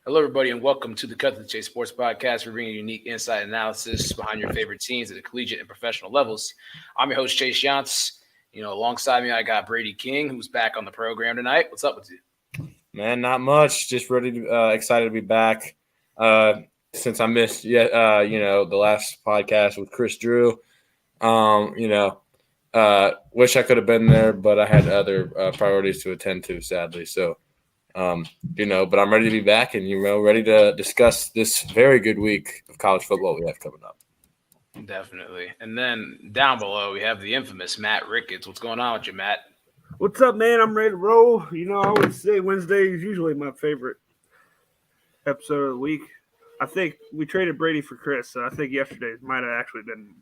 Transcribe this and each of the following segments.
Hello, everybody, and welcome to the Cut to the Chase Sports Podcast. We're bringing unique insight and analysis behind your favorite teams at the collegiate and professional levels. I'm your host, Chase Yantz. Alongside me, I got Brady King, who's back on the program tonight. What's up with you? Man, not much. Just ready to excited to be back. Since I missed the last podcast with Chris Drew. Wish I could have been there, but I had other priorities to attend to, sadly. So, but I'm ready to be back and ready to discuss this very good week of college football we have coming up. Definitely. And then down below, we have the infamous Matt Ricketts. What's going on with you, Matt? What's up, man? I'm ready to roll. I always say Wednesday is usually my favorite episode of the week. I think we traded Brady for Chris, so I think yesterday's might have actually been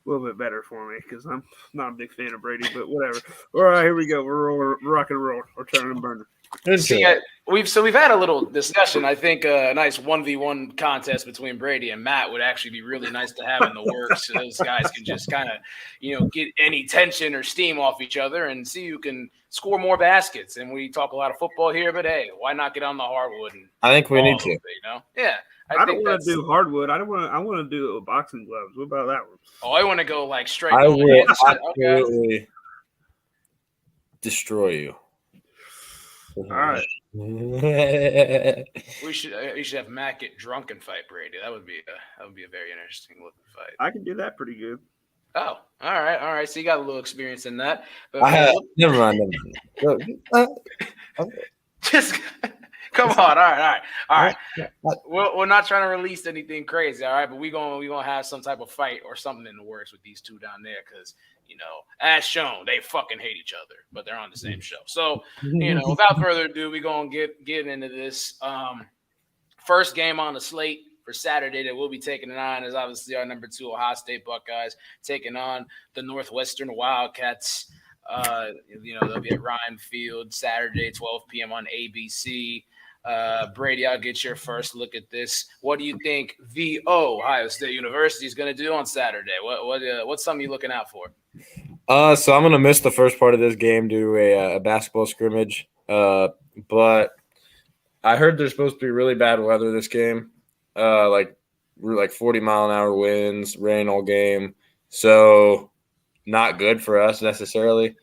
a little bit better for me because I'm not a big fan of Brady, but whatever. All right, here we go. We're rock and roll. We're turning and burning. We've had a little discussion. I think a nice 1v1 contest between Brady and Matt would actually be really nice to have in the works. So those guys can just kind of, get any tension or steam off each other and see who can score more baskets. And we talk a lot of football here, but hey, why not get on the hardwood? I think we need to. Yeah. I don't want to do hardwood. I want to do boxing gloves. What about that one? Oh, I want to go like straight. I will absolutely destroy you. All right. We should have Matt get drunk and fight Brady. That would be a very interesting looking fight. I can do that pretty good. Oh, all right. So you got a little experience in that. But never mind. Just come on. All right. We're not trying to release anything crazy, all right? But we gonna have some type of fight or something in the works with these two down there because as shown, they fucking hate each other, but they're on the same show. So without further ado, we gonna get into this. First game on the slate for Saturday that we'll be taking it on is obviously our number 2 Ohio State Buckeyes taking on the Northwestern Wildcats. They'll be at Ryan Field Saturday, 12 p.m. on ABC. Brady, I'll get your first look at this. What do you think the Ohio State University is going to do on Saturday? What's something you're looking out for? So I'm going to miss the first part of this game due to a basketball scrimmage. But I heard there's supposed to be really bad weather this game, like 40-mile-an-hour winds, rain all game. So not good for us necessarily,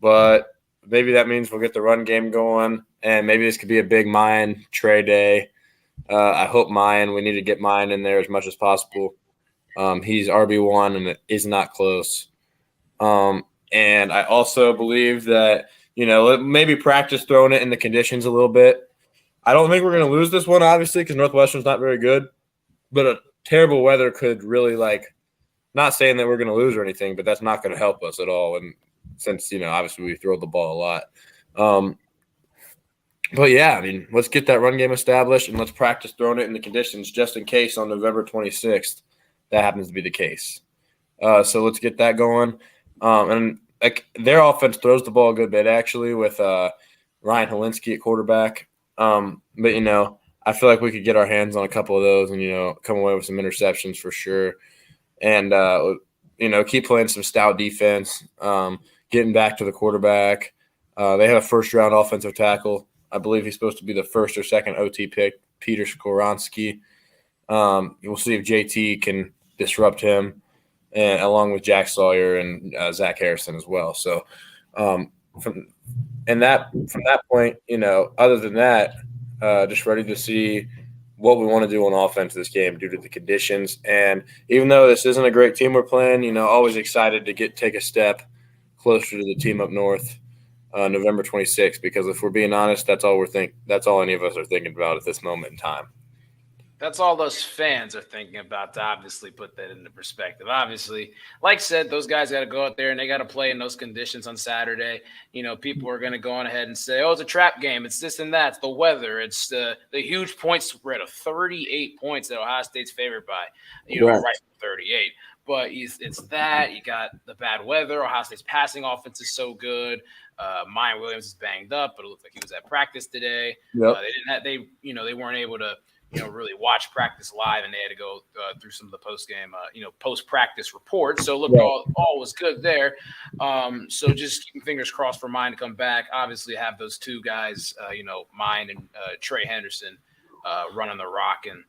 but maybe that means we'll get the run game going, and maybe this could be a big Mayan Trey day. I hope Mayan. We need to get Mayan in there as much as possible. He's RB1, and it is not close. And I also believe that, maybe practice throwing it in the conditions a little bit. I don't think we're going to lose this one, obviously, because Northwestern's not very good. But a terrible weather could really, not saying that we're going to lose or anything, but that's not going to help us at all. And since, obviously we throw the ball a lot. But, yeah, let's get that run game established, and let's practice throwing it in the conditions just in case on November 26th that happens to be the case. So let's get that going. And their offense throws the ball a good bit, actually, with Ryan Helinski at quarterback. But, I feel like we could get our hands on a couple of those and, come away with some interceptions for sure. And, keep playing some stout defense, getting back to the quarterback. They have a first-round offensive tackle. I believe he's supposed to be the first or second OT pick, Peter Skoronski. We'll see if JT can disrupt him, and along with Jack Sawyer and Zach Harrison as well. So from that point, other than that, just ready to see what we want to do on offense this game due to the conditions. And even though this isn't a great team we're playing, always excited to take a step closer to the team up north November 26th, because if we're being honest, that's all any of us are thinking about at this moment in time. That's all those fans are thinking about, to obviously put that into perspective. Obviously, like I said, those guys got to go out there and they got to play in those conditions on Saturday. People are going to go on ahead and say, oh, it's a trap game. It's this and that. It's the weather. It's the huge point spread of 38 points that Ohio State's favored by, right 38. But it's that. You got the bad weather. Ohio State's passing offense is so good. Mayan Williams is banged up, but it looked like he was at practice today. Yep. They weren't able to really watch practice live, and they had to go through some of the post-game, post-practice reports. So, look, all was good there. So just keeping fingers crossed for Mayan to come back. Obviously have those two guys, Mayan and Trey Henderson, running the rock and,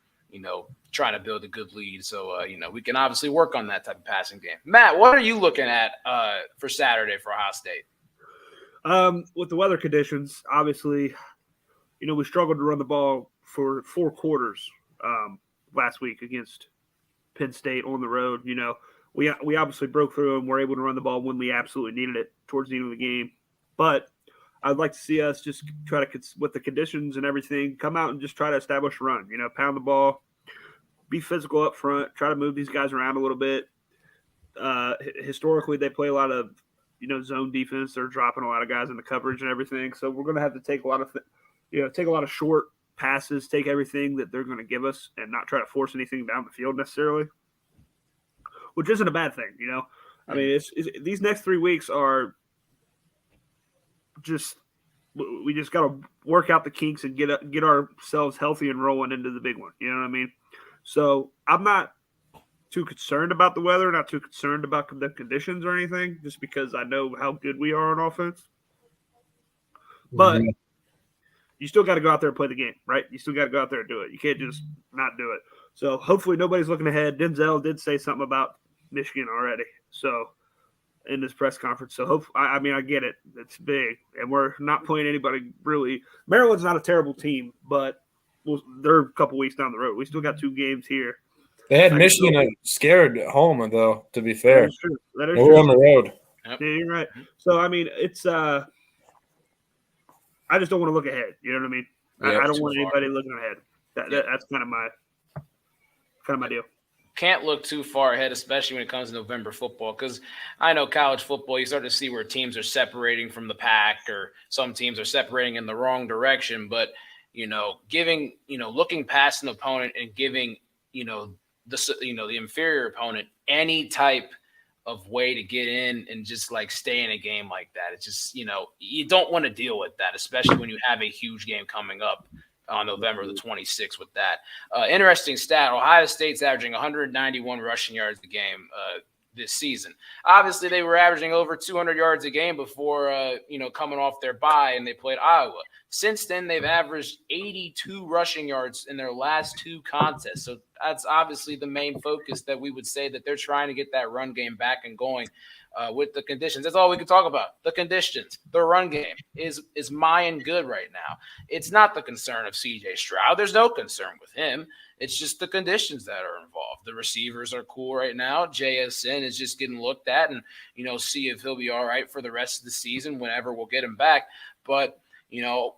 trying to build a good lead. So, we can obviously work on that type of passing game. Matt, what are you looking at for Saturday for Ohio State? With the weather conditions, obviously, we struggled to run the ball for 4 quarters last week against Penn State on the road. We obviously broke through and were able to run the ball when we absolutely needed it towards the end of the game. But I'd like to see us just try to, with the conditions and everything, come out and just try to establish a run. Pound the ball, be physical up front, try to move these guys around a little bit. Historically, they play a lot of zone defense. They're dropping a lot of guys in the coverage and everything. So we're going to have to take a lot of short passes, take everything that they're going to give us, and not try to force anything down the field necessarily, which isn't a bad thing. I mean, these next 3 weeks are just we just got to work out the kinks and get ourselves healthy and rolling into the big one. You know what I mean? So I'm not too concerned about the weather, not too concerned about the conditions or anything, just because I know how good we are on offense. But you still got to go out there and play the game, right? You still got to go out there and do it. You can't just not do it. So hopefully nobody's looking ahead. Denzel did say something about Michigan already, so in this press conference. So I get it. It's big, and we're not playing anybody really. Maryland's not a terrible team, but they're a couple weeks down the road. We still got 2 games here. They had Michigan scared at home, though, to be fair. That is true. We're on the road. Yep. Yeah, you're right. So, I mean, it's I just don't want to look ahead. You know what I mean? Yeah, I don't want anybody looking ahead. That's kind of my deal. Can't look too far ahead, especially when it comes to November football, because I know college football, you start to see where teams are separating from the pack, or some teams are separating in the wrong direction. But, looking past an opponent and giving, the inferior opponent any type of way to get in and just like stay in a game like that. It's just, you don't want to deal with that, especially when you have a huge game coming up on November the 26th with that. Interesting stat, Ohio State's averaging 191 rushing yards a game this season. Obviously, they were averaging over 200 yards a game before, coming off their bye, and they played Iowa. Since then, they've averaged 82 rushing yards in their last 2 contests. So that's obviously the main focus that we would say that they're trying to get that run game back and going with the conditions. That's all we can talk about. The conditions, the run game is Mayan good right now. It's not the concern of C.J. Stroud. There's no concern with him. It's just the conditions that are involved. The receivers are cool right now. JSN is just getting looked at and, see if he'll be all right for the rest of the season whenever we'll get him back. But,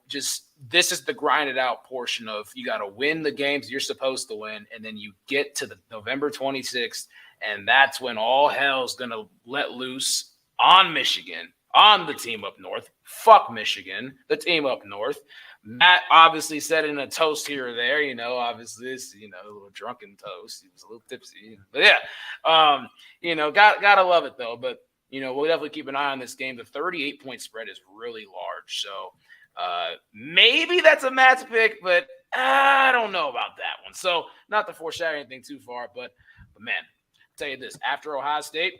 just this is the grinded out portion of you got to win the games you're supposed to win, and then you get to the November 26th, and that's when all hell's going to let loose on Michigan, on the team up north. Fuck Michigan, the team up north. Matt obviously said in a toast here or there, obviously this, a little drunken toast. He was a little tipsy. But yeah, gotta love it though. But, we'll definitely keep an eye on this game. The 38-point spread is really large. So maybe that's a Matt's pick, but I don't know about that one. So not to foreshadow anything too far, but man, I'll tell you this, after Ohio State,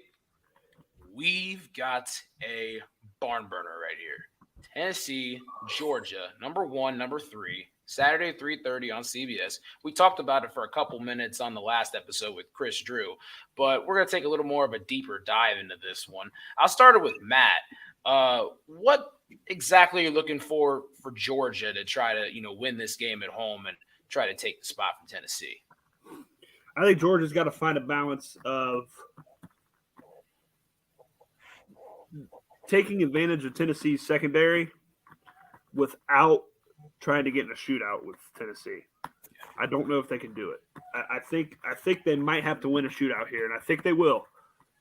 we've got a barn burner right here. Tennessee, Georgia, number 1, number 3, Saturday 3:30 on CBS. We talked about it for a couple minutes on the last episode with Chris Drew, but we're going to take a little more of a deeper dive into this one. I'll start it with Matt. What exactly are you looking for Georgia to try to, win this game at home and try to take the spot from Tennessee? I think Georgia's got to find a balance of taking advantage of Tennessee's secondary without trying to get in a shootout with Tennessee. I don't know if they can do it. I think they might have to win a shootout here, and I think they will.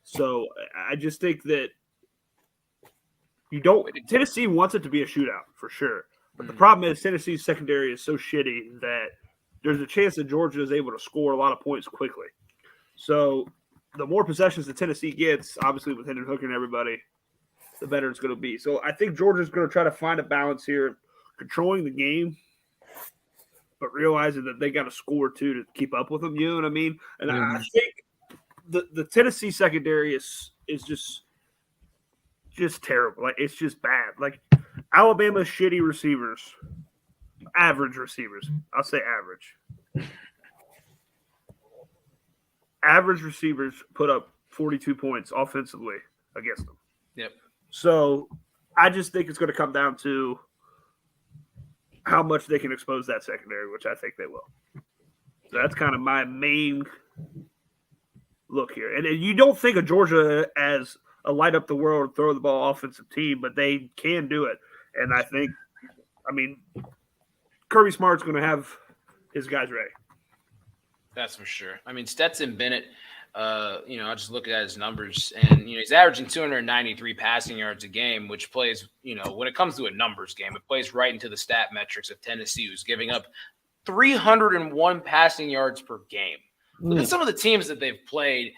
So I just think that Tennessee wants it to be a shootout for sure. But the problem is Tennessee's secondary is so shitty that there's a chance that Georgia is able to score a lot of points quickly. So the more possessions that Tennessee gets, obviously with Hendon Hooker and everybody, the better it's going to be. So I think Georgia's going to try to find a balance here, controlling the game, but realizing that they got to score too to keep up with them. You know what I mean? And I think the Tennessee secondary is just terrible. Like, it's just bad. Like, Alabama's shitty receivers average receivers. I'll say average. Average receivers put up 42 points offensively against them. Yep. So I just think it's going to come down to how much they can expose that secondary, which I think they will. So that's kind of my main look here. And you don't think of Georgia as a light up the world, throw the ball offensive team, but they can do it. And I think, Kirby Smart's going to have his guys ready. That's for sure. Stetson Bennett, I just look at his numbers, and he's averaging 293 passing yards a game, which plays, when it comes to a numbers game, it plays right into the stat metrics of Tennessee, who's giving up 301 passing yards per game. Look at some of the teams that they've played,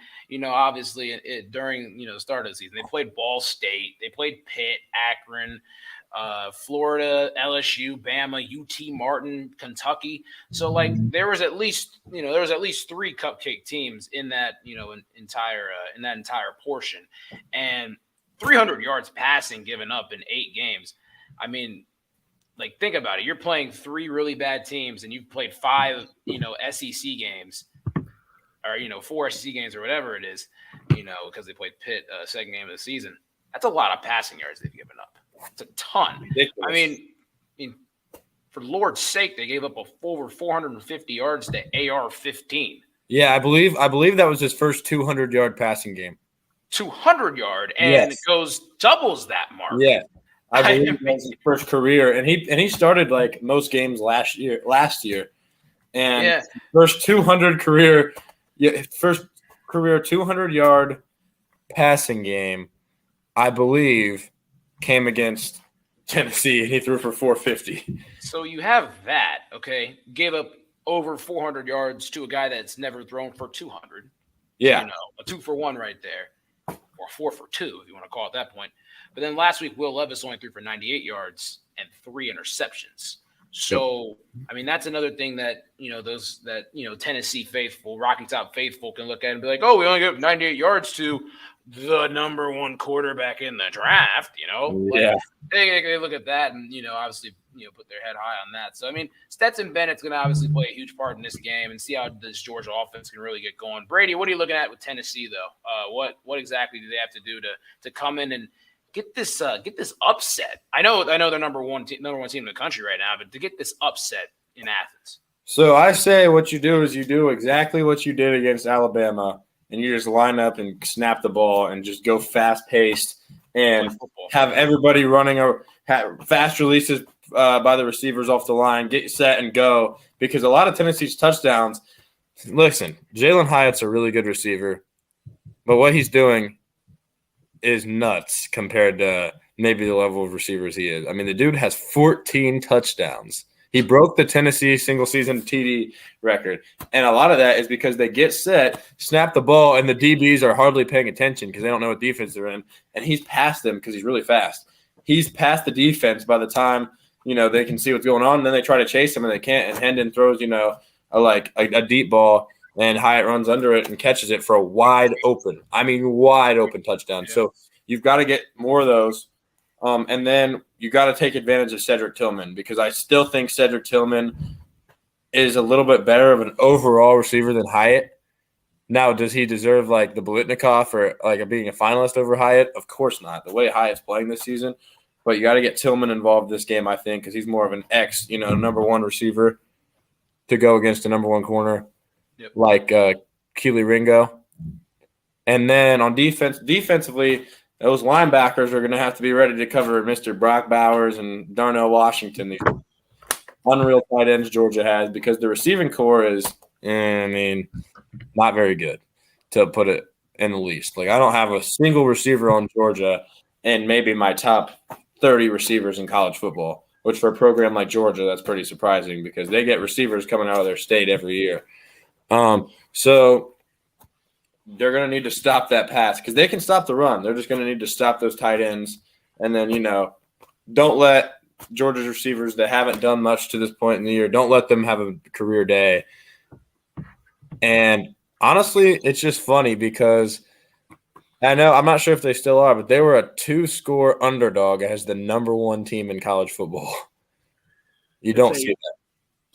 obviously during, the start of the season. They played Ball State, they played Pitt, Akron, Florida, LSU, Bama, UT Martin, Kentucky. So there was at least 3 cupcake teams in that, entire portion, and 300 yards passing given up in 8 games. Think about it. You're playing 3 really bad teams, and you've played 5, SEC games, or 4 SEC games or whatever it is, because they played Pitt second game of the season. That's a lot of passing yards they've given up. It's a ton. Ridiculous. For Lord's sake, they gave up over 450 yards to AR-15. Yeah, I believe that was his first 200-yard passing game. 200-yard, and it doubles that mark. Yeah, I believe that was his first career, and he started like most games last year, and first 200-yard passing game, I believe, came against Tennessee, and he threw for 450. So you have that, okay? Gave up over 400 yards to a guy that's never thrown for 200. Yeah. A 2-for-1 right there, or 4-for-2 if you want to call it that point. But then last week, Will Levis only threw for 98 yards and 3 interceptions. So, that's another thing that, Tennessee faithful, Rocky Top faithful can look at and be like, oh, we only gave 98 yards to the number 1 quarterback in the draft, Yeah. They look at that and, obviously, put their head high on that. So, Stetson Bennett's going to obviously play a huge part in this game and see how this Georgia offense can really get going. Brady, what are you looking at with Tennessee, though? What exactly do they have to do to come in and get this upset? I know they're number one team in the country right now, but to get this upset in Athens. So I say what you do is you do exactly what you did against Alabama, and you just line up and snap the ball and just go fast-paced and have everybody running fast releases by the receivers off the line, get set and go. Because a lot of Tennessee's touchdowns – listen, Jalen Hyatt's a really good receiver, but what he's doing is nuts compared to maybe the level of receivers he is. The dude has 14 touchdowns. He broke the Tennessee single-season TD record, and a lot of that is because they get set, snap the ball, and the DBs are hardly paying attention because they don't know what defense they're in, and he's past them because he's really fast. He's past the defense by the time, they can see what's going on, and then they try to chase him, and they can't, and Hendon throws, a deep ball, and Hyatt runs under it and catches it for a wide open touchdown. Yeah. So you've got to get more of those. And then you got to take advantage of Cedric Tillman because I still think Cedric Tillman is a little bit better of an overall receiver than Hyatt. Now, does he deserve like the Biletnikoff or like being a finalist over Hyatt? Of course not. The way Hyatt's playing this season, but you got to get Tillman involved this game, I think, because he's more of an number 1 receiver to go against a number 1 corner like Keely Ringo. And then on defensively. Those linebackers are going to have to be ready to cover Mr. Brock Bowers and Darnell Washington, these unreal tight ends Georgia has, because the receiving core is, not very good, to put it in the least. Like, I don't have a single receiver on Georgia and maybe my top 30 receivers in college football, which for a program like Georgia, that's pretty surprising because they get receivers coming out of their state every year. So they're going to need to stop that pass because they can stop the run. They're just going to need to stop those tight ends. And then, don't let Georgia's receivers that haven't done much to this point in the year, don't let them have a career day. And honestly, it's just funny because I know I'm not sure if they still are, but they were a 2-score underdog as the number 1 team in college football. You don't see that.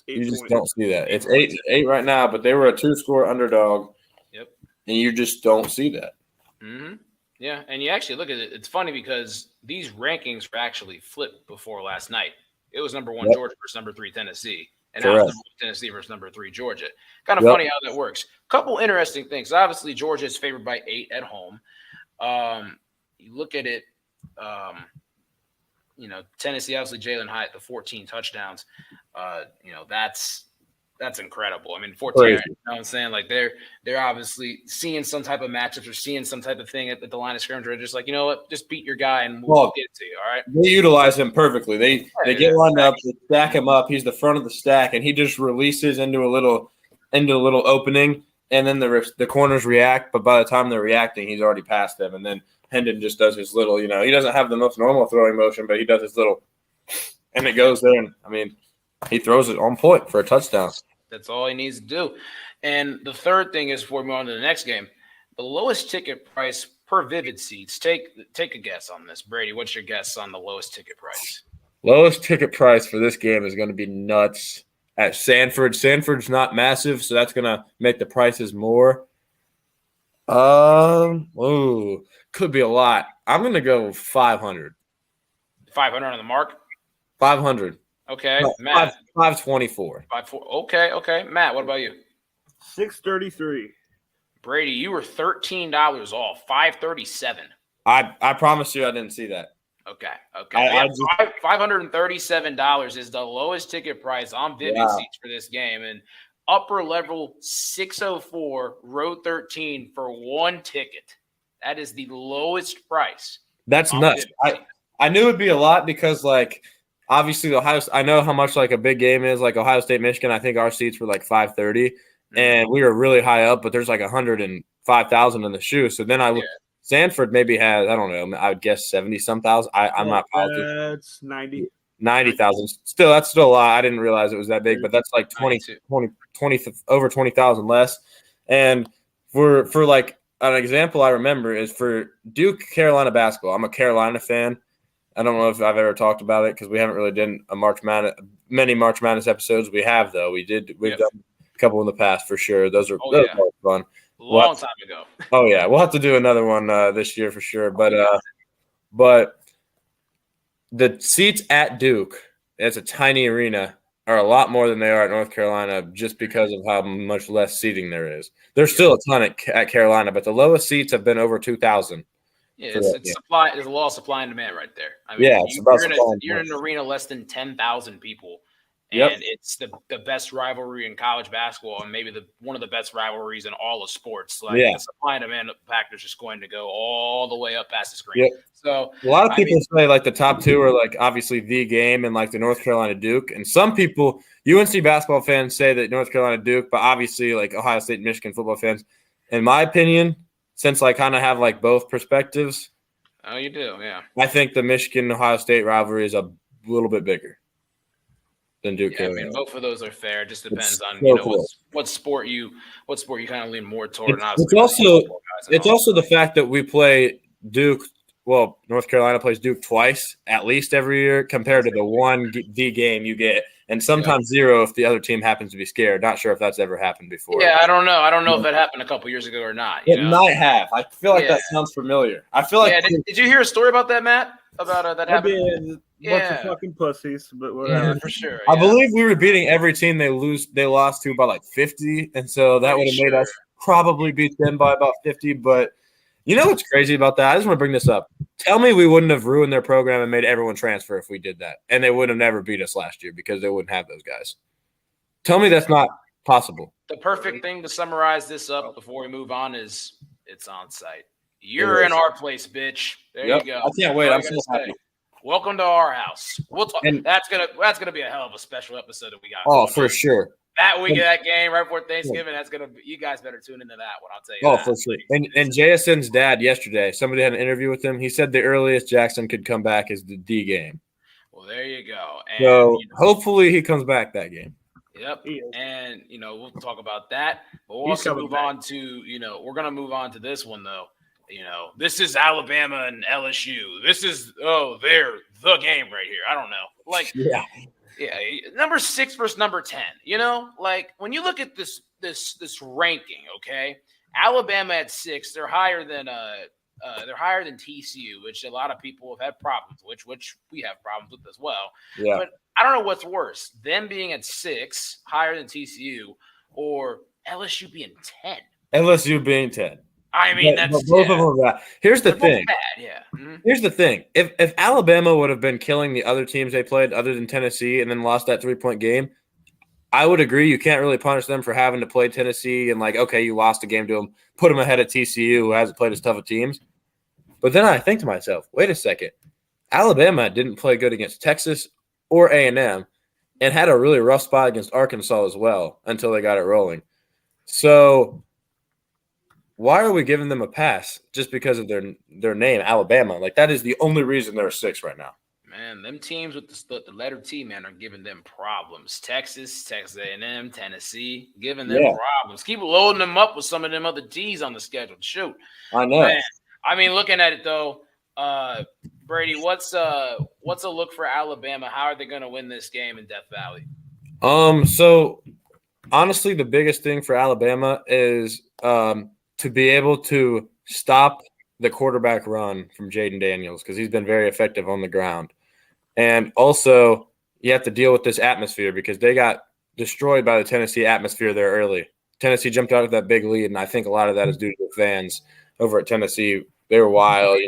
You just don't see that. It's 8 right now, but they were a 2-score underdog. Yep. And you just don't see that. Mm-hmm. Yeah, and you actually look at it. It's funny because these rankings were actually flipped before last night. It was number 1 Georgia versus number 3 Tennessee, and now it's number 1 Tennessee versus number 3 Georgia. Kind of funny how that works. Couple interesting things. Obviously, Georgia is favored by 8 at home. You look at it. Tennessee, obviously Jalen Hyatt, the 14 touchdowns. That's incredible. I mean, 14, you know what I'm saying? Like they're obviously seeing some type of matchups or seeing some type of thing at the line of scrimmage. They're just like, you know what, just beat your guy and we'll get it to you. All right. They utilize him perfectly. They get lined up, they stack him up. He's the front of the stack, and he just releases into a little opening, and then the corners react. But by the time they're reacting, he's already past them, and then Hendon just does his little. He doesn't have the most normal throwing motion, but he does his little, and it goes there. And I mean, he throws it on point for a touchdown. That's all he needs to do. And the third thing is, before we move on to the next game, the lowest ticket price per Vivid Seats. Take a guess on this. Brady, what's your guess on the lowest ticket price? Lowest ticket price for this game is going to be nuts at Sanford. Sanford's not massive, so that's going to make the prices more. Could be a lot. I'm going to go 500. 500 on the mark? 500. Okay, no, Matt. 524. 524. Okay. Matt, what about you? 633. Brady, you were $13 off. 537. I promise you I didn't see that. Okay. $537 is the lowest ticket price on Vivid Seats for this game. And upper level 604, row 13 for 1 ticket. That is the lowest price. That's nuts. I knew it'd be a lot because, like, obviously, I know how much like a big game is, like Ohio State, Michigan. I think our seats were like 530, and we were really high up, but there's like 105,000 in the shoe. So then Sanford maybe has, I don't know, I would guess 70-some thousand. I'm not positive. That's 90,000. That's still a lot. I didn't realize it was that big, but that's like 20 over 20,000 less. And for like an example I remember is for Duke Carolina basketball. I'm a Carolina fan. I don't know if I've ever talked about it because we haven't really done many March Madness episodes. We have though. We've done a couple in the past for sure. Those are fun. Long time ago. Oh yeah, we'll have to do another one this year for sure. But the seats at Duke, it's a tiny arena, are a lot more than they are at North Carolina just because of how much less seating there is. There's still a ton at Carolina, but the lowest seats have been over 2,000. Yeah, it's supply. There's a law of supply and demand right there. I mean, you're in an arena less than 10,000 people, and it's the best rivalry in college basketball, and maybe one of the best rivalries in all of sports. Like the supply and demand factor is just going to go all the way up past the screen. Yep. So a lot of people say like the top two are like obviously the game and like the North Carolina Duke, and some people UNC basketball fans say that North Carolina Duke, but obviously like Ohio State and Michigan football fans, in my opinion. Since I kind of have like both perspectives. Oh, you do, yeah. I think the Michigan-Ohio State rivalry is a little bit bigger than Duke. Yeah, I mean, both of those are fair. It just depends on what sport you kind of lean more toward. It's also the fact that we play Duke. Well, North Carolina plays Duke twice at least every year compared to the one D game you get, and sometimes zero if the other team happens to be scared. Not sure if that's ever happened before. Yeah, I don't know. I don't know if that happened a couple years ago or not. It might have. I feel like that sounds familiar. I feel like. Did you hear a story about that, Matt? About that happened? Bunch of fucking pussies, but whatever. Yeah, for sure. I believe we were beating every team they lost to by like 50, and so that would have made us probably beat them by about 50, but. You know what's crazy about that? I just want to bring this up. Tell me we wouldn't have ruined their program and made everyone transfer if we did that. And they would have never beat us last year because they wouldn't have those guys. Tell me that's not possible. The perfect thing to summarize this up before we move on is it's on site. You're in our place, bitch. There you go. I can't wait. I'm so happy. Welcome to our house. We'll talk. That's gonna be a hell of a special episode that we got. Oh, for sure. That week of that game right before Thanksgiving, that's gonna be. You guys better tune into that one. I'll tell you. Oh, for sure. And JSN's dad yesterday, somebody had an interview with him. He said the earliest Jackson could come back is the D game. Well, there you go. And, so hopefully he comes back that game. Yep. And we'll talk about that. But we'll also move on to we're gonna move on to this one though. This is Alabama and LSU. This is they're the game right here. I don't know. Yeah, number 6 versus number 10. You know, like when you look at this ranking, okay, Alabama at 6, they're higher than TCU, which a lot of people have had problems with, which we have problems with as well. Yeah. But I don't know what's worse, them being at 6, higher than TCU, or LSU being 10. LSU being 10. I mean, but both of them are bad. Here's the thing. Bad, yeah. Mm-hmm. Here's the thing. If Alabama would have been killing the other teams they played other than Tennessee and then lost that 3-point game, I would agree. You can't really punish them for having to play Tennessee and like, okay, you lost a game to them, put them ahead of TCU, who hasn't played as tough of teams. But then I think to myself, wait a second. Alabama didn't play good against Texas or A&M and had a really rough spot against Arkansas as well until they got it rolling. So why are we giving them a pass just because of their name, Alabama? Like, that is the only reason they're 6 right now. Man, them teams with the letter T, man, are giving them problems. Texas A&M, Tennessee, giving them problems. Keep loading them up with some of them other T's on the schedule. Shoot. I know. Man, I mean, looking at it, though, Brady, what's a look for Alabama? How are they going to win this game in Death Valley? So, honestly, the biggest thing for Alabama is to be able to stop the quarterback run from Jaden Daniels because he's been very effective on the ground. And also, you have to deal with this atmosphere because they got destroyed by the Tennessee atmosphere there early. Tennessee jumped out with that big lead, and I think a lot of that is due to the fans over at Tennessee. They were wild,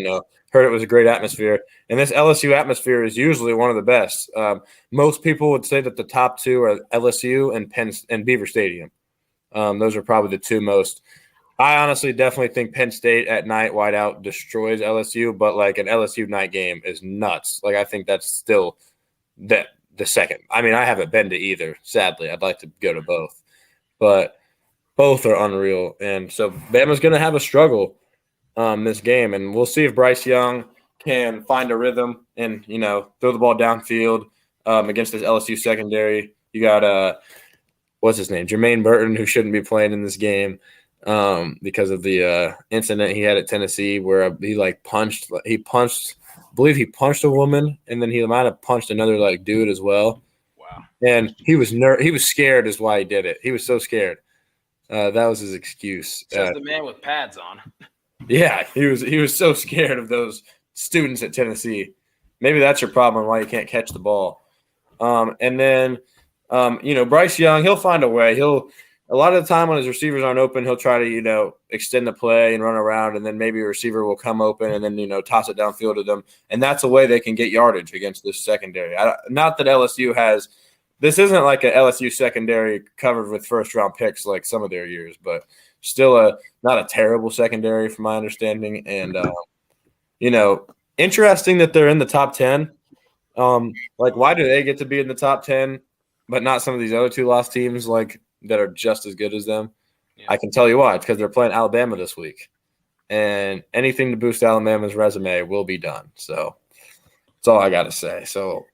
heard it was a great atmosphere. And this LSU atmosphere is usually one of the best. Most people would say that the top 2 are LSU and Beaver Stadium. Those are probably the 2 most. I honestly definitely think Penn State at night wide out destroys LSU, but like an LSU night game is nuts. Like I think that's still the second. I mean, I haven't been to either, sadly. I'd like to go to both. But both are unreal. And so Bama's going to have a struggle this game, and we'll see if Bryce Young can find a rhythm and, throw the ball downfield against this LSU secondary. You got what's his name? Jermaine Burton, who shouldn't be playing in this game. Because of the incident he had at Tennessee where he punched a woman and then he might have punched another dude as well. Wow. And he was scared is why he did it. He was so scared. That was his excuse. Says the man with pads on. Yeah, he was so scared of those students at Tennessee. Maybe that's your problem why you can't catch the ball. And then Bryce Young, he'll find a way. A lot of the time when his receivers aren't open, he'll try to, extend the play and run around, and then maybe a receiver will come open and then, toss it downfield to them. And that's a way they can get yardage against this secondary. Not that LSU has – this isn't like an LSU secondary covered with first-round picks like some of their years, but still not a terrible secondary from my understanding. And, interesting that they're in the top 10. Why do they get to be in the top 10 but not some of these other 2 lost teams that are just as good as them? Yeah. I can tell you why. It's because they're playing Alabama this week. And anything to boost Alabama's resume will be done. So that's all I got to say. So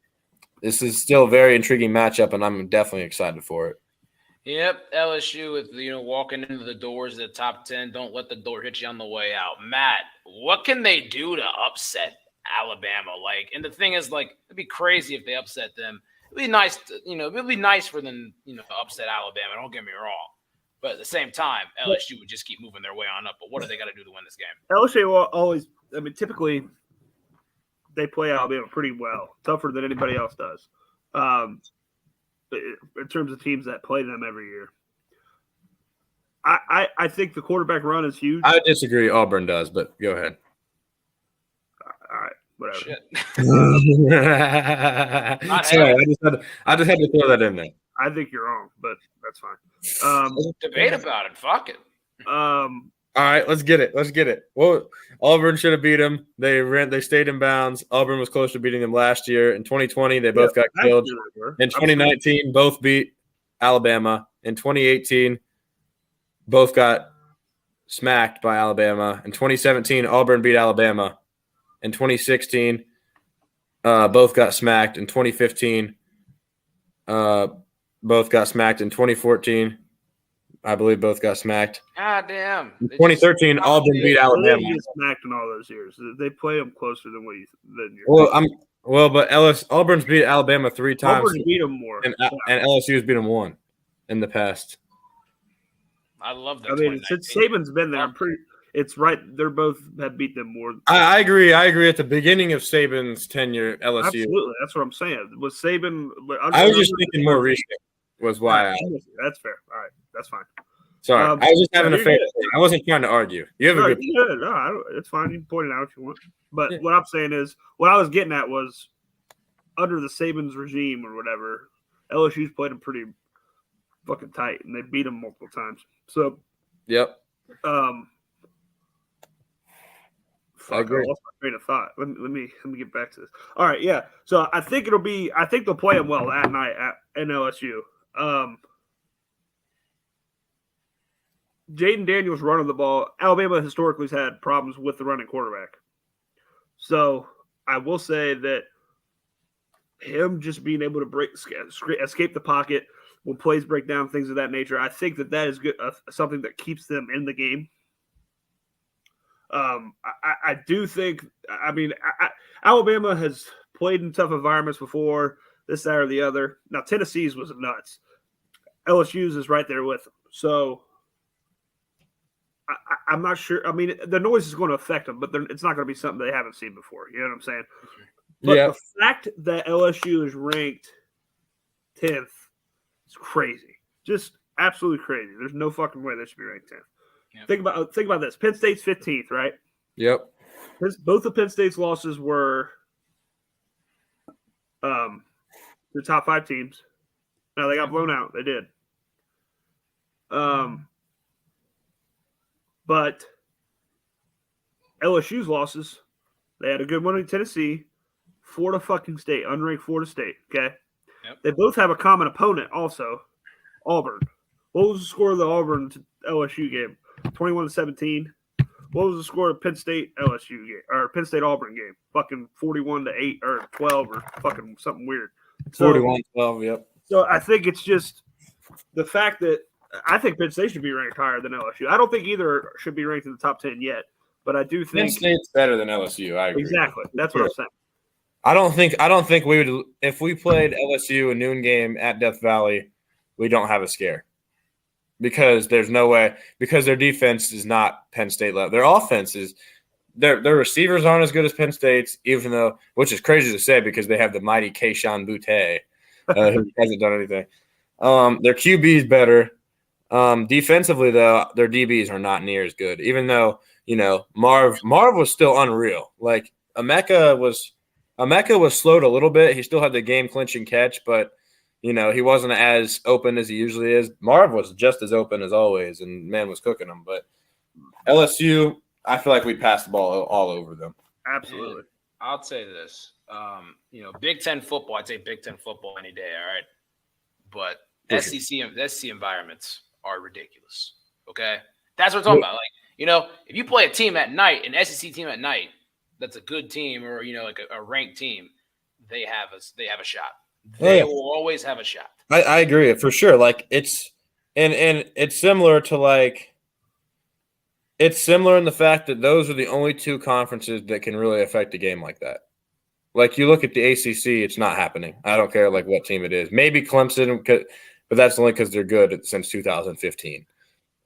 this is still a very intriguing matchup, and I'm definitely excited for it. Yep, LSU with walking into the doors of the top 10. Don't let the door hit you on the way out. Matt, what can they do to upset Alabama? And the thing is, it'd be crazy if they upset them. It'd be nice, it'd be nice for them, to upset Alabama. Don't get me wrong. But at the same time, LSU would just keep moving their way on up. But what do they got to do to win this game? LSU will always, typically they play Alabama pretty well, tougher than anybody else does. In terms of teams that play them every year. I think the quarterback run is huge. I disagree. Auburn does, but go ahead. All right. Whatever. Shit. Sorry, I just had to throw that in there. I think you're wrong, but that's fine. Debate about it. Fuck it. All right, let's get it. Well, Auburn should have beat them. They stayed in bounds. Auburn was close to beating them last year. In 2020, they both got killed. In 2019, both beat Alabama. In 2018, both got smacked by Alabama. In 2017, Auburn beat Alabama. In 2016, both got smacked. In 2015, both got smacked. In 2014, I believe both got smacked. God damn. In 2013, Auburn beat Alabama. They get smacked in all those years. They play them closer than you're. Well, Well, but Auburn's beat Alabama 3 times. Auburn beat them more. And LSU's beat them 1 in the past. I love that. I mean, since Saban's been there, it's right. They're both have beat them more. I agree. I agree. At the beginning of Saban's tenure, LSU. Absolutely, that's what I'm saying. Was Saban? I was just thinking more recent. Was why. That's fair. All right, that's fine. Sorry, I was just having a fair. I wasn't trying to argue. You have a good. No, it's fine. You can point it out if you want. But what I'm saying is, what I was getting at was, under the Saban's regime or whatever, LSU's played them pretty fucking tight, and they beat them multiple times. So, yep. I agree. I lost my train of thought. Let me get back to this. All right, yeah. So I think they'll play them well that night in LSU. Jaden Daniels running the ball. Alabama historically has had problems with the running quarterback. So I will say that him just being able to escape the pocket when plays break down, things of that nature, I think that is good, something that keeps them in the game. I do think, Alabama has played in tough environments before, this, that, or the other. Now, Tennessee's was nuts. LSU's is right there with them. So I'm not sure. I mean, the noise is going to affect them, but it's not going to be something they haven't seen before. You know what I'm saying? But the fact that LSU is ranked 10th is crazy. Just absolutely crazy. There's no fucking way they should be ranked 10th. Yep. Think about this. Penn State's 15th, right? Yep. Both of Penn State's losses were the top 5 teams. Now they got blown out. They did. But LSU's losses, they had a good one in Tennessee, Florida fucking State, unranked Florida State. Okay. Yep. They both have a common opponent also, Auburn. What was the score of the Auburn LSU game? 21-17. What was the score of Penn State LSU game or Penn State Auburn game? Fucking 41-8 or 12 or fucking something weird. 41-12. Yep. So I think it's just the fact that I think Penn State should be ranked higher than LSU. I don't think either should be ranked in the top 10 yet, but I do think Penn State's better than LSU. I agree. Exactly. That's what I'm saying. I don't think we would if we played LSU a noon game at Death Valley, we don't have a scare. Because there's no way because their defense is not Penn State level. Their offense is their receivers aren't as good as Penn State's, even though which is crazy to say because they have the mighty Keyshawn Boutte, who hasn't done anything. Their QB is better. Defensively, though, their DBs are not near as good. Even though Marv was still unreal. Like Emeka was slowed a little bit. He still had the game clinching catch, but he wasn't as open as he usually is. Marv was just as open as always, and man was cooking them. But LSU, I feel like we passed the ball all over them. Absolutely. And I'll say this. Big Ten football. I'd say Big Ten football any day. All right, but SEC environments are ridiculous. Okay, that's what I'm talking about. Like, if you play a team at night, an SEC team at night, that's a good team, or like a ranked team, they have a shot. They will always have a shot. I agree for sure. Like it's similar to it's similar in the fact that those are the only 2 conferences that can really affect a game like that. Like you look at the ACC, it's not happening. I don't care what team it is. Maybe Clemson, but that's only because they're good since 2015.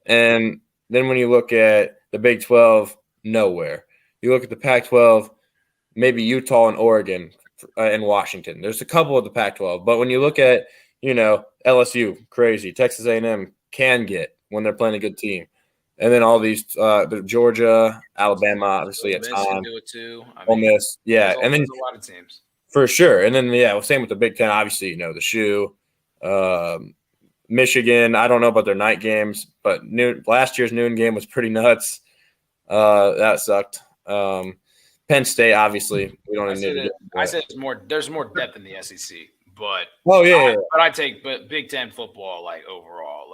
And then when you look at the Big 12, nowhere. You look at the Pac-12, maybe Utah and Oregon and Washington. There's a couple of the Pac-12, but when you look at LSU, crazy. Texas A&M can get when they're playing a good team. And then all these, the Georgia, Alabama, obviously at time. Do it too. Ole Miss, yeah. And then a lot of teams. For sure. And then, same with the Big Ten, obviously, the Shoe, Michigan. I don't know about their night games, but last year's noon game was pretty nuts. That sucked. Penn State, obviously, we don't need to do that. I said there's more depth in the SEC, but but I take Big Ten football overall.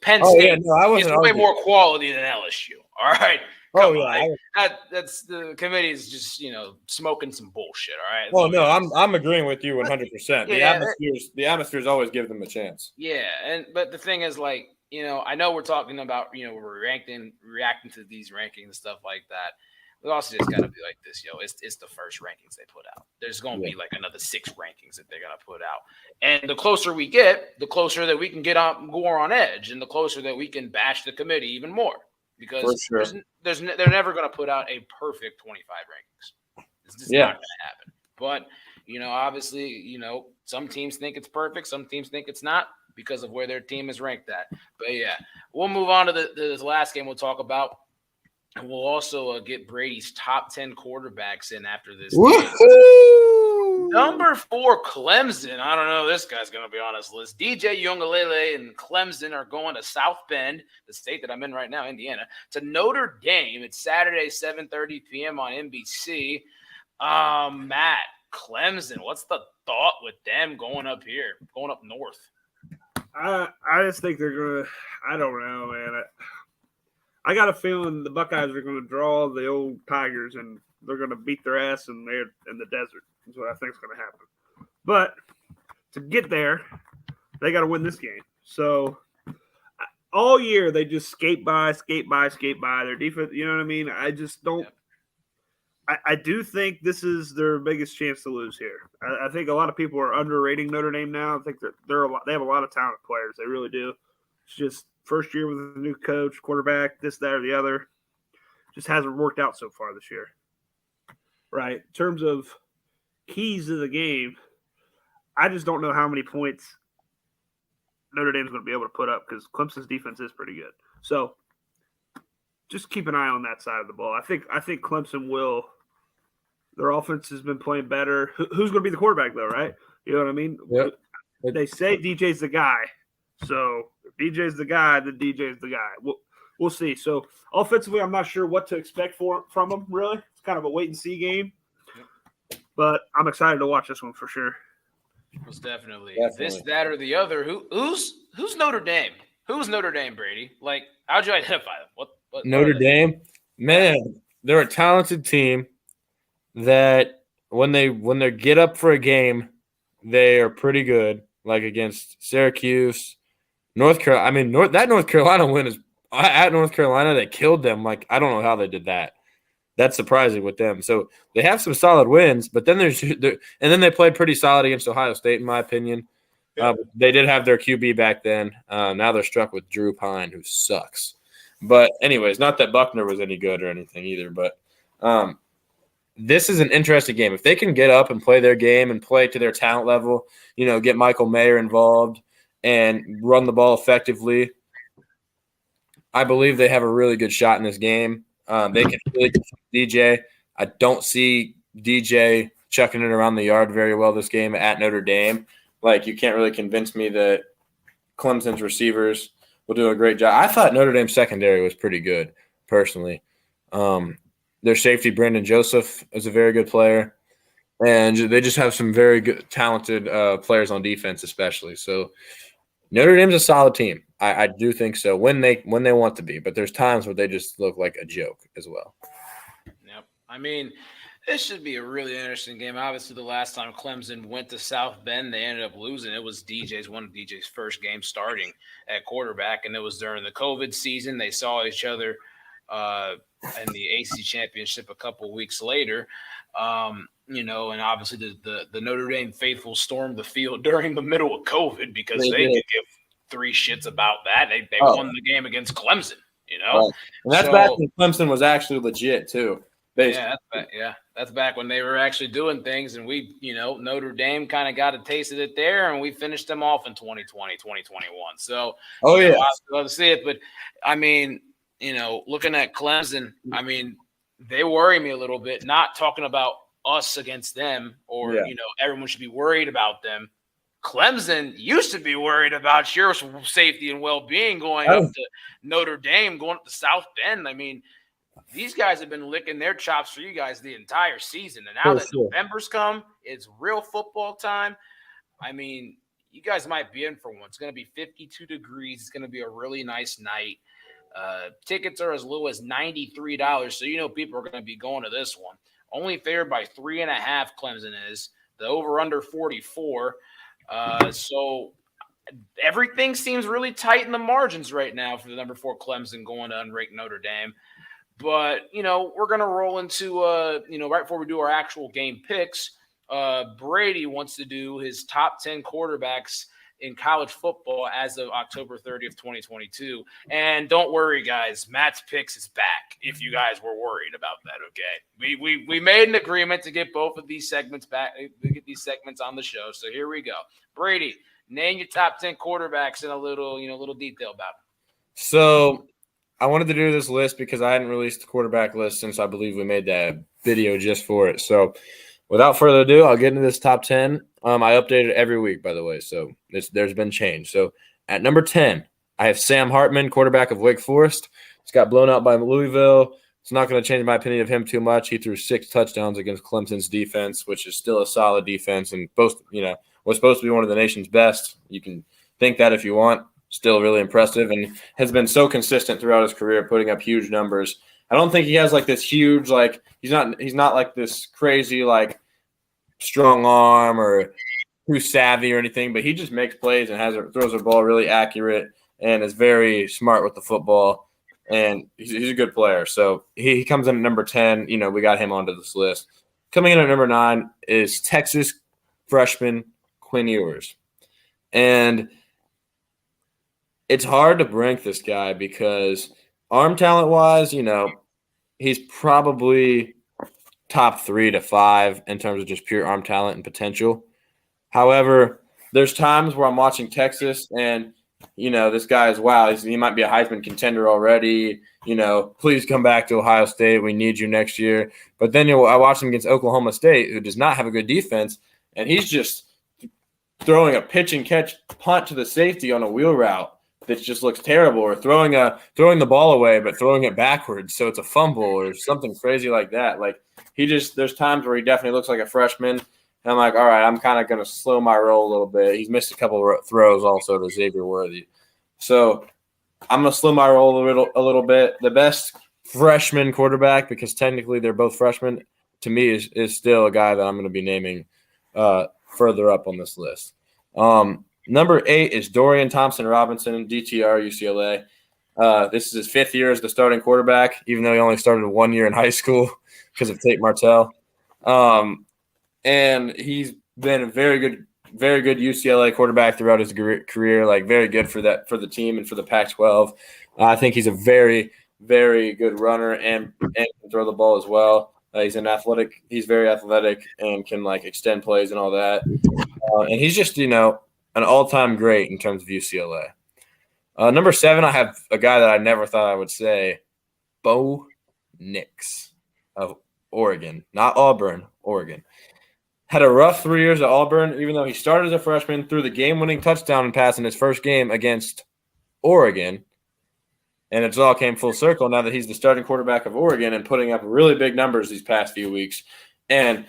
Penn State is way more quality than LSU. All right. That's the committee is just smoking some bullshit. All right. Oh no, I'm agreeing with you 100%. The atmospheres always give them a chance. Yeah, but the thing is, I know we're talking about we're reacting to these rankings and stuff like that. we also just got to be like this, it's the first rankings they put out. There's going to be like another 6 rankings that they're going to put out. And the closer we get, the closer that we can get more on edge, and the closer that we can bash the committee even more. Because they're never going to put out a perfect 25 rankings. It's just not going to happen. But, obviously, some teams think it's perfect. Some teams think it's not because of where their team is ranked at. But, yeah, we'll move on to this last game we'll talk about. And we'll also get Brady's top 10 quarterbacks in after this game. Number 4, Clemson. I don't know. This guy's going to be on this list. DJ Uiagalelei and Clemson are going to South Bend, the state that I'm in right now, Indiana, to Notre Dame. It's Saturday, 7:30 p.m. on NBC. Matt, Clemson, what's the thought with them going up north? I just think they're going to – I don't know, man. I got a feeling the Buckeyes are going to draw the old Tigers, and they're going to beat their ass in the desert. That's what I think is going to happen. But to get there, they got to win this game. So all year they just skate by their defense. You know what I mean? I just don't. I do think this is their biggest chance to lose here. I think a lot of people are underrating Notre Dame now. I think they have a lot of talented players. They really do. It's just first year with a new coach, quarterback, this, that, or the other. Just hasn't worked out so far this year. Right. In terms of keys to the game, I just don't know how many points Notre Dame's going to be able to put up because Clemson's defense is pretty good. So just keep an eye on that side of the ball. I think Clemson will. Their offense has been playing better. Who's going to be the quarterback, though, right? You know what I mean? Yep. They say DJ's the guy. So if DJ's the guy, then DJ's the guy. We'll see. So offensively, I'm not sure what to expect from them, really. It's kind of a wait-and-see game. But I'm excited to watch this one for sure. Most definitely. This, that, or the other. Who's Notre Dame? Who's Notre Dame, Brady? Like, how'd you identify them? What Notre Dame? Man, they're a talented team that when they get up for a game, they are pretty good. Like against Syracuse, North Carolina. I mean, that North Carolina win is at North Carolina. They killed them. Like, I don't know how they did that. That's surprising with them. So they have some solid wins, but then then they played pretty solid against Ohio State, in my opinion. Yeah. They did have their QB back then. Now they're struck with Drew Pine, who sucks. But anyways, not that Buckner was any good or anything either. But this is an interesting game. If they can get up and play their game and play to their talent level, get Michael Mayer involved and run the ball effectively, I believe they have a really good shot in this game. They can really DJ. I don't see DJ chucking it around the yard very well this game at Notre Dame. Like, you can't really convince me that Clemson's receivers will do a great job. I thought Notre Dame's secondary was pretty good, personally. Their safety, Brandon Joseph, is a very good player. And they just have some very good, talented players on defense, especially. So Notre Dame's a solid team. I do think so when they want to be. But there's times where they just look like a joke as well. Yep. I mean, this should be a really interesting game. Obviously, the last time Clemson went to South Bend, they ended up losing. It was one of DJ's first games starting at quarterback, and it was during the COVID season. They saw each other in the AC championship a couple weeks later. And obviously the Notre Dame faithful stormed the field during the middle of COVID because they could give 3 shits about that. They won the game against Clemson, Right. And that's back when Clemson was actually legit too. Basically. That's back when they were actually doing things, and we, Notre Dame kind of got a taste of it there, and we finished them off in 2020, 2021. So, I'd love to see it. But, I mean, looking at Clemson, I mean, they worry me a little bit, not talking about us against them or, everyone should be worried about them. Clemson used to be worried about your safety and well-being going up to Notre Dame, going up to South Bend. I mean, these guys have been licking their chops for you guys the entire season. And now that November's come, it's real football time. I mean, you guys might be in for one. It's going to be 52 degrees. It's going to be a really nice night. Tickets are as low as $93. So, people are going to be going to this one. Only favored by 3.5, Clemson is. The over-under 44. So everything seems really tight in the margins right now for the number 4 Clemson going to unranked Notre Dame. But, we're going to roll into, right before we do our actual game picks, Brady wants to do his top 10 quarterbacks in college football as of October 30th, 2022. And don't worry, guys, Matt's picks is back if you guys were worried about that, okay? We made an agreement to get both of these segments back, to get these segments on the show. So here we go. Brady, name your top 10 quarterbacks in a little detail about them. So I wanted to do this list because I hadn't released the quarterback list since I believe we made that video just for it. So without further ado, I'll get into this top 10. I update it every week, by the way, so there's been change. So at number 10, I have Sam Hartman, quarterback of Wake Forest. He's got blown out by Louisville. It's not going to change my opinion of him too much. He threw 6 touchdowns against Clemson's defense, which is still a solid defense and was supposed to be one of the nation's best. You can think that if you want. Still really impressive and has been so consistent throughout his career, putting up huge numbers. I don't think he has like this huge, like he's not like this crazy, like strong arm or too savvy or anything, but he just makes plays and throws the ball really accurate and is very smart with the football. And he's a good player. So he comes in at number 10. We got him onto this list. Coming in at number 9 is Texas freshman Quinn Ewers. And it's hard to rank this guy because arm talent-wise, he's probably top 3 to 5 in terms of just pure arm talent and potential. However, there's times where I'm watching Texas and, this guy is, wow, he might be a Heisman contender already. Please come back to Ohio State. We need you next year. But then I watched him against Oklahoma State, who does not have a good defense, and he's just throwing a pitch and catch punt to the safety on a wheel route that just looks terrible, or throwing the ball away but throwing it backwards so it's a fumble or something crazy like that. Like there's times where he definitely looks like a freshman, and I'm like, all right, I'm kind of going to slow my roll a little bit. He's missed a couple of throws also to Xavier Worthy, so I'm going to slow my roll a little bit. The best freshman quarterback, because technically they're both freshmen, to me is still a guy that I'm going to be naming further up on this list. Number 8 is Dorian Thompson-Robinson, DTR, UCLA. This is his 5th year as the starting quarterback, even though he only started 1 year in high school because of Tate Martell. And he's been a very good UCLA quarterback throughout his career, like very good for the team and for the Pac-12. I think he's a very, very good runner and can throw the ball as well. He's very athletic and can like extend plays and all that. And he's just, an all-time great in terms of UCLA. Number 7, I have a guy that I never thought I would say, Bo Nix of Oregon. Not Auburn, Oregon. Had a rough 3 years at Auburn, even though he started as a freshman, threw the game-winning touchdown pass in his first game against Oregon. And it all came full circle now that he's the starting quarterback of Oregon and putting up really big numbers these past few weeks. And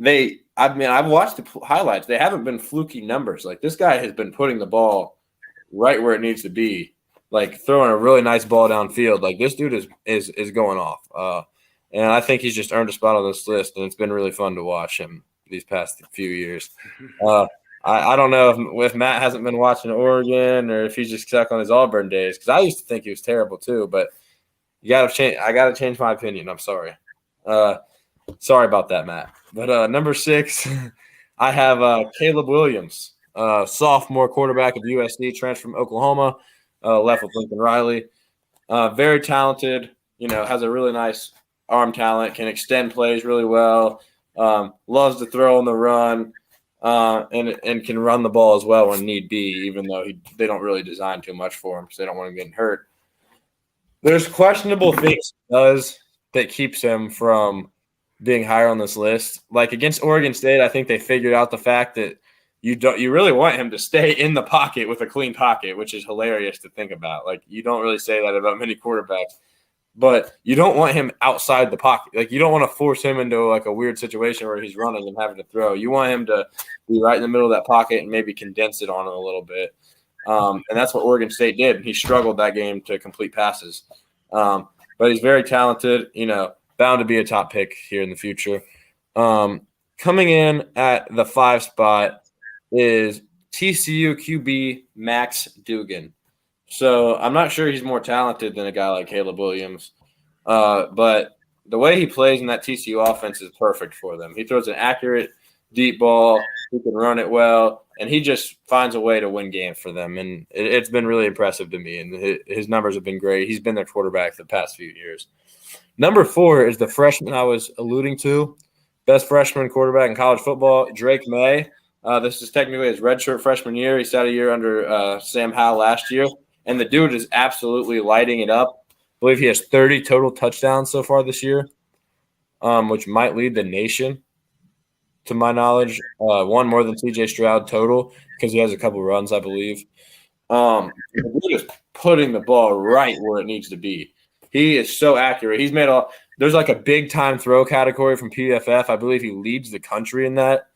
I've watched the highlights. They haven't been fluky numbers. Like, this guy has been putting the ball right where it needs to be, like throwing a really nice ball downfield. Like, this dude is going off. And I think he's just earned a spot on this list, and it's been really fun to watch him these past few years. I don't know if Matt hasn't been watching Oregon or if he's just stuck on his Auburn days, because I used to think he was terrible too. But I got to change my opinion. I'm sorry. Sorry about that, Matt. But number 6, I have Caleb Williams, sophomore quarterback of USC, transferred from Oklahoma, left with Lincoln Riley. Very talented, has a really nice arm talent, can extend plays really well, loves to throw on the run, and can run the ball as well when need be, even though they don't really design too much for him because they don't want him getting hurt. There's questionable things he does that keeps him from being higher on this list. Like against Oregon State, I think they figured out the fact that you really want him to stay in the pocket with a clean pocket, which is hilarious to think about. Like, you don't really say that about many quarterbacks, but you don't want him outside the pocket. Like, you don't want to force him into like a weird situation where he's running and having to throw. You want him to be right in the middle of that pocket and maybe condense it on him a little bit. And that's what Oregon State did. And he struggled that game to complete passes. But he's very talented, bound to be a top pick here in the future. Coming in at the 5 spot is TCU QB Max Duggan. So I'm not sure he's more talented than a guy like Caleb Williams. But the way he plays in that TCU offense is perfect for them. He throws an accurate, deep ball. He can run it well, and he just finds a way to win games for them. And it's been really impressive to me, and his numbers have been great. He's been their quarterback the past few years. Number 4 is the freshman I was alluding to, best freshman quarterback in college football, Drake May. This is technically his redshirt freshman year. He sat a year under Sam Howell last year, and the dude is absolutely lighting it up. I believe he has 30 total touchdowns so far this year, which might lead the nation, to my knowledge. One more than C.J. Stroud total because he has a couple runs, I believe. The dude is putting the ball right where it needs to be. He is so accurate. He's made there's like a big-time throw category from PFF. I believe he leads the country in that.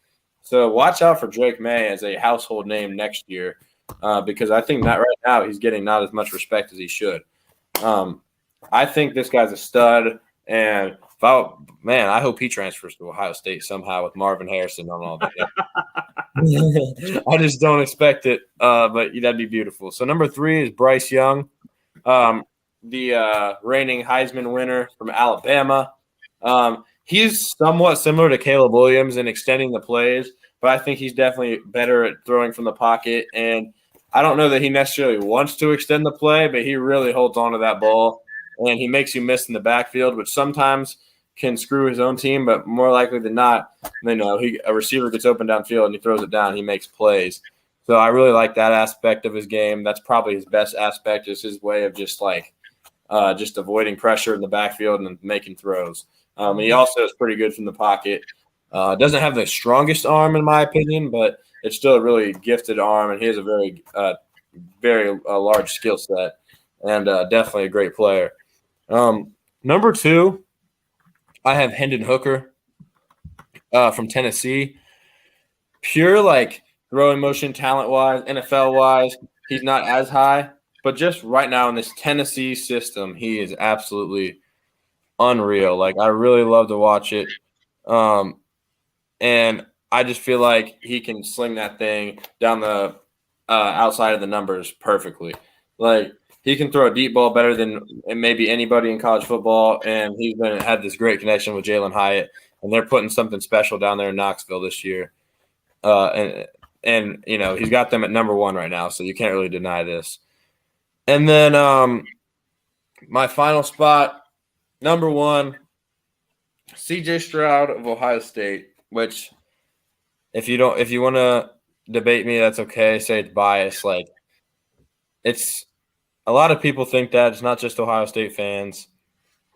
So watch out for Drake May as a household name next year because I think that right now he's getting not as much respect as he should. I think this guy's a stud, and I hope he transfers to Ohio State somehow with Marvin Harrison on all that. I just don't expect it, but that'd be beautiful. So number 3 is Bryce Young. The reigning Heisman winner from Alabama. He's somewhat similar to Caleb Williams in extending the plays, but I think he's definitely better at throwing from the pocket. And I don't know that he necessarily wants to extend the play, but he really holds on to that ball, and he makes you miss in the backfield, which sometimes can screw his own team, but more likely than not, a receiver gets open downfield and he throws it down, he makes plays. So I really like that aspect of his game. That's probably his best aspect, is his way of just avoiding pressure in the backfield and making throws. And he also is pretty good from the pocket. Doesn't have the strongest arm, in my opinion, but it's still a really gifted arm, and he has a very large skill set, and definitely a great player. Number 2, I have Hendon Hooker from Tennessee. Pure throwing motion talent-wise, NFL-wise, he's not as high. But just right now in this Tennessee system, he is absolutely unreal. I really love to watch it. And I just feel like he can sling that thing down the outside of the numbers perfectly. He can throw a deep ball better than maybe anybody in college football, and he's had this great connection with Jalen Hyatt, and they're putting something special down there in Knoxville this year. And he's got them at number 1 right now, so you can't really deny this. And then my final spot, number 1, C.J. Stroud of Ohio State, which if you want to debate me, that's okay. Say it's biased. It's a lot of people think that. It's not just Ohio State fans.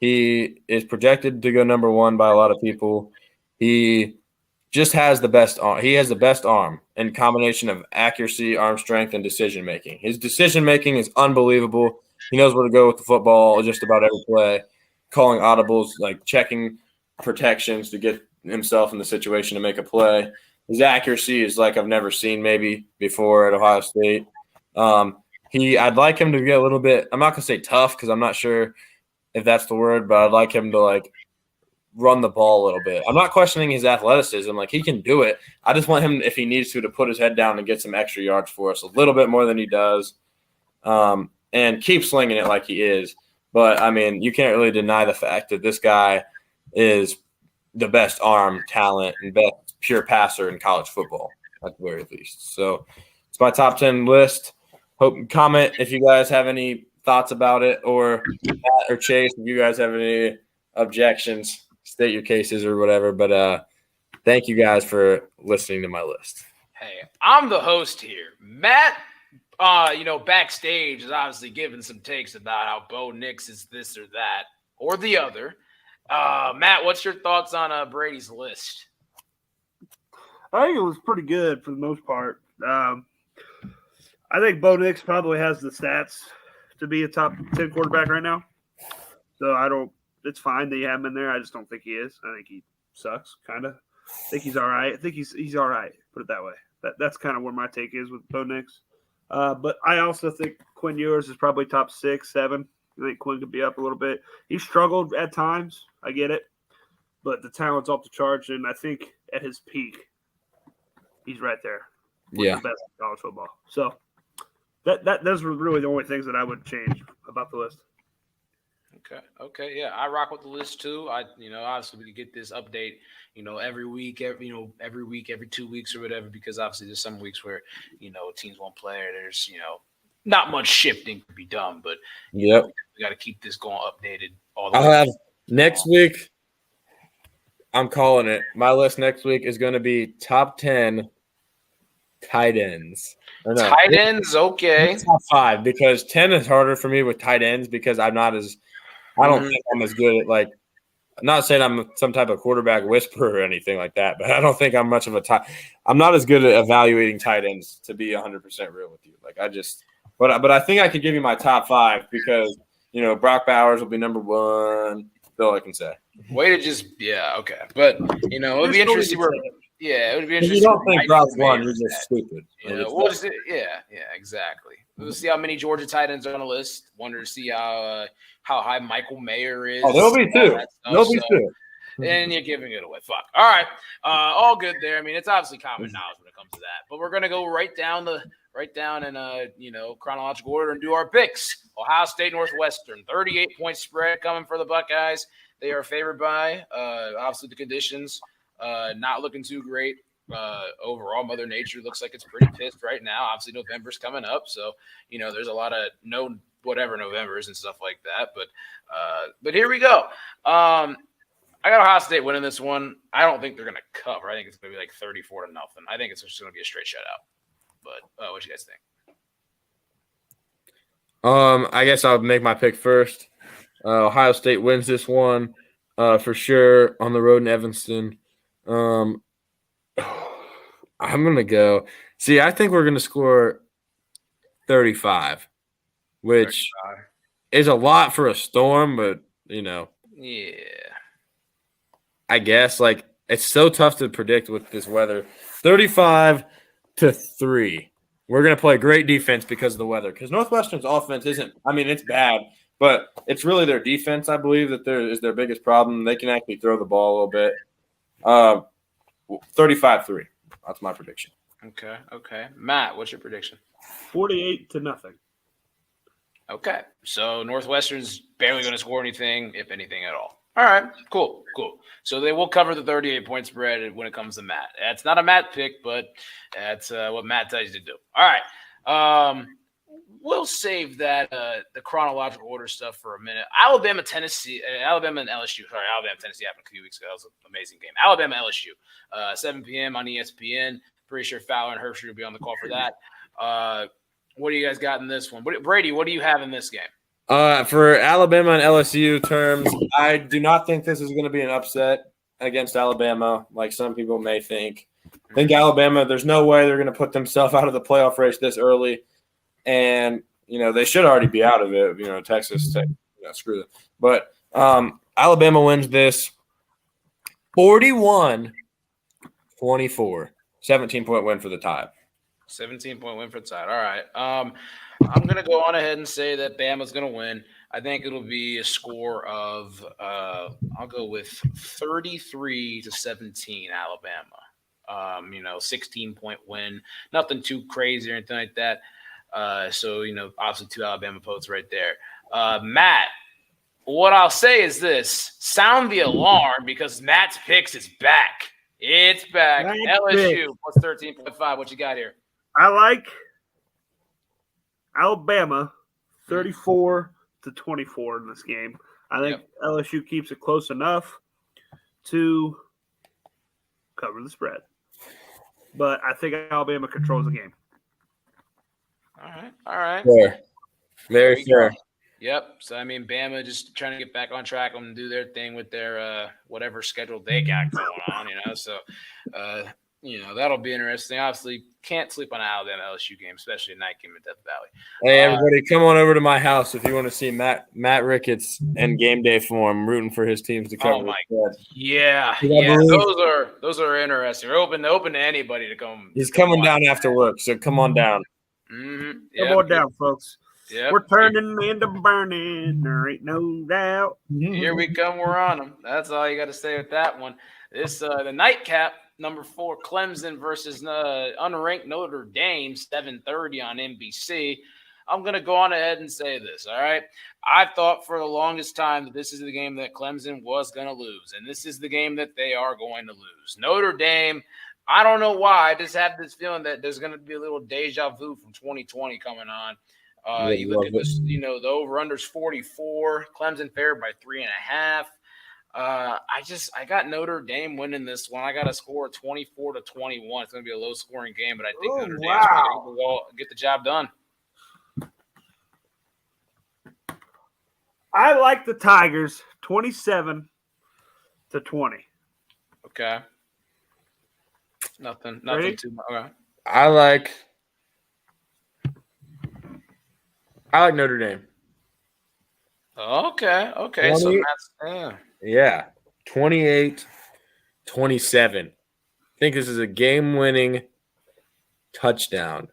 He is projected to go number 1 by a lot of people. He just has the best arm. He has the best arm in combination of accuracy, arm strength, and decision-making. His decision-making is unbelievable. He knows where to go with the football just about every play, calling audibles, checking protections to get himself in the situation to make a play. His accuracy is like I've never seen maybe before at Ohio State. I'd like him to get a little bit – I'm not going to say tough because I'm not sure if that's the word, but I'd like him to, run the ball a little bit. I'm not questioning his athleticism. He can do it. I just want him, if he needs to put his head down and get some extra yards for us, a little bit more than he does, and keep slinging it like he is. But, you can't really deny the fact that this guy is the best arm talent and best pure passer in college football, at the very least. So it's my top 10 list. Comment if you guys have any thoughts about it, or Matt or Chase, if you guys have any objections, state your cases or whatever. But thank you guys for listening to my list. Hey, I'm the host here. Matt, backstage is obviously giving some takes about how Bo Nix is this or that or the other. Matt, what's your thoughts on Brady's list? I think it was pretty good for the most part. I think Bo Nix probably has the stats to be a top 10 quarterback right now. So it's fine that you have him in there. I just don't think he is. I think he sucks, kind of. I think he's all right. I think he's all right, put it that way. That's kind of where my take is with Bo Nix. But I also think Quinn Ewers is probably top 6, 7. I think Quinn could be up a little bit. He struggled at times. I get it. But the talent's off the charts, and I think at his peak, he's right there. The best in college football. So those were really the only things that I would change about the list. Okay, yeah, I rock with the list too. Obviously we get this update, every week, every 2 weeks or whatever, because obviously there's some weeks where, teams won't play or there's, not much shifting to be done, but Yep. we got to keep this going updated all the I'll way. have next week. I'm calling it. My list next week is going to be top 10 tight ends. Or no, Tight ends, okay. top 5, because 10 is harder for me with tight ends because I don't think I'm as good at, like, I'm not saying I'm some type of quarterback whisperer or anything like that, but I don't think I'm much of a I'm not as good at evaluating tight ends, to be 100% real with you. Like, but I think I could give you my top 5 because, Brock Bowers will be number 1. That's all I can say. Way to okay. But, it would be interesting where, it would be interesting. If you don't think Brock's 1, you're just stupid. Exactly. We'll see how many Georgia tight ends are on the list. Wonder to see how high Michael Mayer is. Oh, there'll be 2. There'll be 2. And you're giving it away. Fuck. All right. All good there. I mean, it's obviously common knowledge when it comes to that. But we're gonna go right down in chronological order and do our picks. Ohio State, Northwestern, 38-point spread coming for the Buckeyes. They are favored by obviously the conditions not looking too great. Overall, Mother Nature looks like it's pretty pissed right now. Obviously, November's coming up, so there's a lot of Novembers and stuff like that. But here we go. I got Ohio State winning this one. I don't think they're going to cover. I think it's going to be like 34-0. I think it's just going to be a straight shutout. But what do you guys think? I guess I'll make my pick first. Ohio State wins this one for sure on the road in Evanston. I'm going to go. See, I think we're going to score 35, which 35 is a lot for a Storm, but, Yeah. I guess, like, it's so tough to predict with this weather. 35-3. We're going to play great defense because of the weather. Because Northwestern's offense it's bad, but it's really their defense, I believe, that is their biggest problem. They can actually throw the ball a little bit. 35-3. That's my prediction. Okay. Matt, what's your prediction? 48-0. Okay. So Northwestern's barely going to score anything, if anything at all. All right, cool. So they will cover the 38-point spread when it comes to Matt. That's not a Matt pick, but that's what Matt tells you to do. All right. We'll save that the chronological order stuff for a minute. Alabama and LSU. Sorry, Alabama, Tennessee happened a few weeks ago. That was an amazing game. Alabama, LSU, 7 p.m. on ESPN. Pretty sure Fowler and Herbstreit will be on the call for that. What do you guys got in this one? Brady, what do you have in this game? For Alabama and LSU terms, I do not think this is going to be an upset against Alabama, like some people may think. I think Alabama, there's no way they're going to put themselves out of the playoff race this early. And, they should already be out of it. Texas, screw them. But Alabama wins this 41-24. 17-point win for the Tide. 17-point win for the Tide. All right. I'm going to go on ahead and say that Bama's going to win. I think it'll be a score of, I'll go with 33-17 Alabama. 16-point win. Nothing too crazy or anything like that. So, obviously 2 Alabama votes right there. Matt, what I'll say is this. Sound the alarm because Matt's picks is back. It's back. LSU plus 13.5. What you got here? I like Alabama 34-24 in this game. I think LSU keeps it close enough to cover the spread. But I think Alabama controls the game. All right. Fair. Very fair. Yep. So, Bama just trying to get back on track and do their thing with their whatever schedule they got going on, So, that'll be interesting. Obviously, can't sleep on an Alabama LSU game, especially a night game in Death Valley. Hey, everybody, come on over to my house if you want to see Matt Ricketts in game day form rooting for his teams to cover. Oh, my God. Yeah. Those are interesting. We're open to anybody to come. He's coming down after work, so come on down. Mm-hmm. Yep. Come on down, folks. Yep. We're turning into burning. There ain't no doubt. Here we come. We're on them. That's all you got to say with that one. This the nightcap, number 4, Clemson versus unranked Notre Dame, 7:30 on NBC. I'm going to go on ahead and say this, all right? I thought for the longest time that this is the game that Clemson was going to lose, and this is the game that they are going to lose. Notre Dame, I don't know why. I just have this feeling that there's going to be a little deja vu from 2020 coming on. You look at this, the over-under's 44. Clemson favored by 3.5. I got Notre Dame winning this one. I got a score of 24-21. It's going to be a low-scoring game, but I think Notre Dame's going to get the job done. I like the Tigers 27-20. Okay. Nothing too much. Okay. I like Notre Dame. Okay. 20, so that's 28-27. I think this is a game-winning touchdown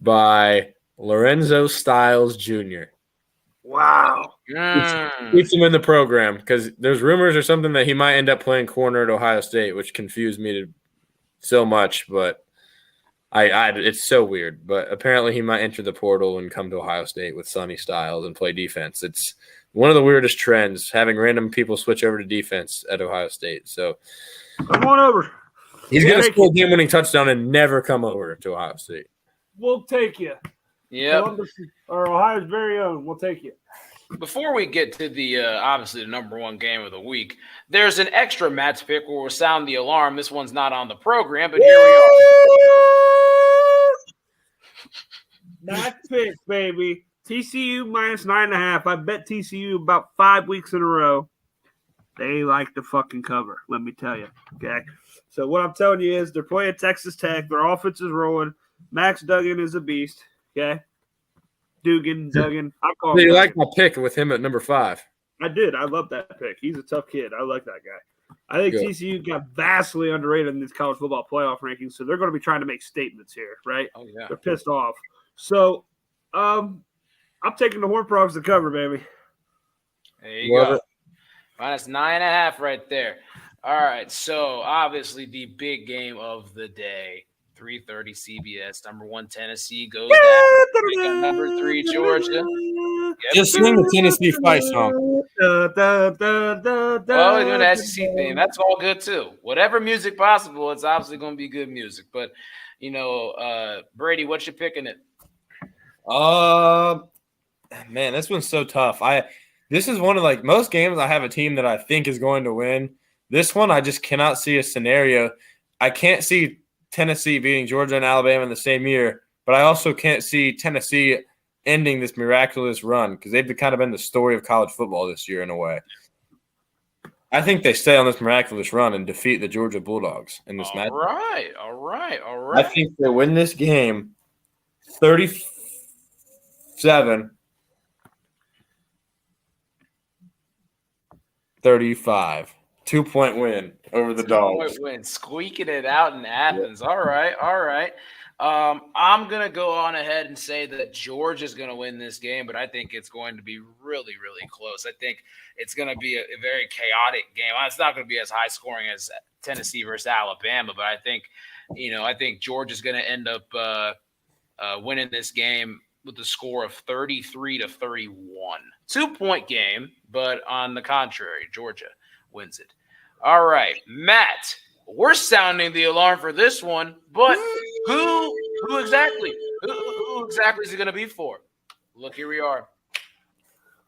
by Lorenzo Styles Jr. Wow. Keeps him in the program because there's rumors or something that he might end up playing corner at Ohio State, which confused me so much, but it's so weird. But apparently he might enter the portal and come to Ohio State with Sonny Styles and play defense. It's one of the weirdest trends, having random people switch over to defense at Ohio State. So come on over. He's going to score a game-winning touchdown and never come over to Ohio State. We'll take you. Yeah. Or Ohio's very own. We'll take you. Before we get to the obviously the number one game of the week, there's an extra match pick where we'll sound the alarm. This one's not on the program, but here we are. Match pick, baby. TCU -9.5. I bet TCU about 5 weeks in a row. They like to fucking cover, let me tell you. Okay. So what I'm telling you is they're playing Texas Tech. Their offense is rolling. Max Duggan is a beast. Okay. Duggan. I call him. You like my pick with him at number 5. I did. I love that pick. He's a tough kid. I like that guy. I think TCU got vastly underrated in these college football playoff rankings, so they're going to be trying to make statements here, right? Oh, yeah. They're pissed off. So I'm taking the Horned Frogs to cover, baby. There you go. -9.5 right there. All right, so obviously the big game of the day, 3:30 CBS, number 1 Tennessee goes down. Number 3 Georgia. Just sing the Tennessee fight song. Well, we're doing the SEC thing. That's all good too. Whatever music possible, it's obviously going to be good music. But Brady, what you picking it? Man, this one's so tough. This is one of most games I have a team that I think is going to win. This one I just cannot see a scenario. I can't see Tennessee beating Georgia and Alabama in the same year, but I also can't see Tennessee ending this miraculous run because they've kind of been the story of college football this year in a way. I think they stay on this miraculous run and defeat the Georgia Bulldogs in this match. All right. I think they win this game 37-35. 2-point win over the Dogs. 2-point win, squeaking it out in Athens. Yeah. All right. I'm going to go on ahead and say that Georgia's going to win this game, but I think it's going to be really, really close. I think it's going to be a very chaotic game. It's not going to be as high scoring as Tennessee versus Alabama, but I think Georgia's going to end up winning this game with a score of 33-31. 2-point game, but on the contrary, Georgia wins it. All right, Matt, we're sounding the alarm for this one, but who exactly is it going to be for? Look, here we are.